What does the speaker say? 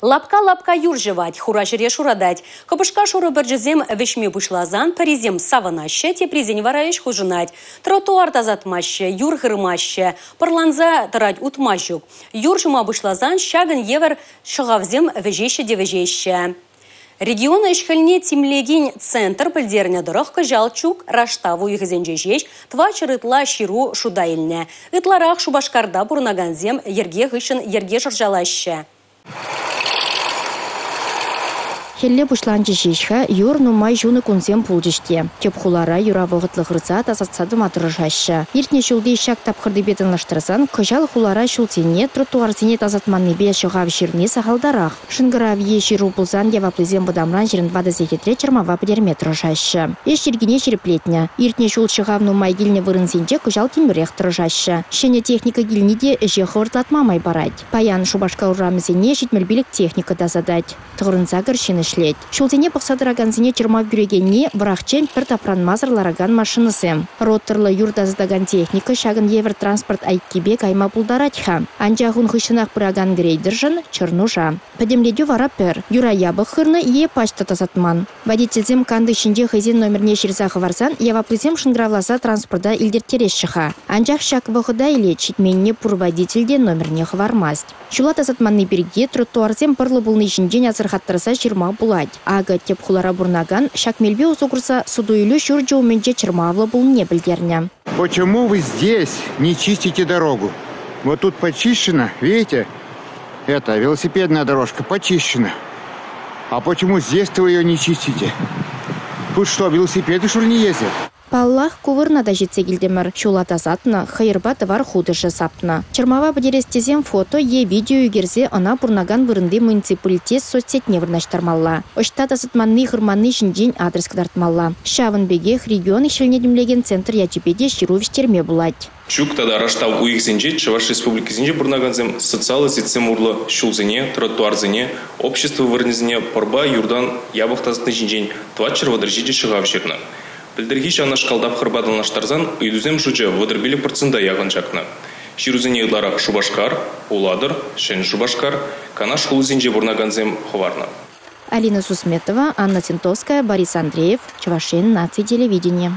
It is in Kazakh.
Лапка юржевать, хуражере шурадать. Капышка шуры біржізем вешме бушлазан, паризем саванаще, тепрезень вараеш хужынать. Тротуар тазатмаще, юр гырмаще, парланза тарать утмажук. Юржыма бушлазан шагын евер шагавзем вежеще девежеще. Региона ешхельне тимлегин центр пыльдерня дырых жалчук раштаву ихзенжежеш твачырытла ширу шудайльне. Итларах шубашкарда бурнаганзем ерге гышын ерге жыржалаще. Хелле бушланчы жешха юр нумай жуны кунзем пулжеште. Теп хулара юра вогытлы гырца тасатсады матырышашы. Иртне шулды шак тапқырды бетінлаштырсан, кыжал хулара шултене тротуарсене тазатманны бе шығав ширне сахалдарах. Шынгырав е ширу пулзан яваплызем бадамран жирін вада зекетре чырмава падерме тұрышашы. Еш жиргене ширеплетне. Иртне шул шығав нумай гилне вырынсенче кыжал кембірех тұрышашы. Шене техника гилниде же хывыртлатмамай барать. Паян шубашка урамызене житмелбилік техника тазадать. Тұғырынса гыршыны шлет. Шултене пақсадыраганзіне чырмав бүрегенне бірақчен пір тапран мазырлараган машинысы. Ротырлы юрдазыдаган техника шагын евер транспорт айткебе кайма пулдаратха. Анжағын хышынақ біраган грейдержын чырнужа. Падемледю вара пір. Юра ябы хырны е пачта тазатман. Водительзем канды шинже хызен номерне шерзақы варсан, яваплызем шынгравласа транспорта илдертерес шыға. Анжақ шак вғыда иле читменне пур водительде номерне хвармаст. Шула тазатманны берге тротуарзем пырлы бұлны шинжен азырхаттырса чырма булать. Ага теп хулара бурнаган шакмельбе узугурса судуилю шурджу уменже чырмавлы бұл не білдерня. Почему вы здесь не чистите дорогу? Вот тут почищено, видите? Это велосипедная дорожка почищена. А почему здесь-то вы ее не чистите? Тут что, велосипеды что ли не ездят? Паллах кувырна да жетсе келдемір. Шула тазатына, хайырба товар худышы сапна. Чырмава бадерестезем фото е видео егерзе ана бурнаган вырынды муниципалитет соцсетне вырнаштармалла. Ошта тазатманны хырманны жінден адрес кадартмалла. Шавын бегех регион ишелнедімлеген центр ячепеде ширувиштерме булать. Чук тада раштав уйхзенже, Чуваш республикасынже бурнаганзем социалы сетсем урлы шулзене, тротуарзене, общество вырнезене, порба юрдан ябық тазатны жінжен, твачыр вадыржиде шығав жерна. Білдіргі шағына шқалдап қырбадылнаштарзан, үйдузем жучы вадырбелі процента яғын жақна. Ширузене ұйларақ шубашкар, уладыр, шен шубашкар, кана шқулызенже бурнаганзем хварна. Алина Сусметова, Анна Тинтовская, Борис Андреев, Чувашин, Наций телевидение.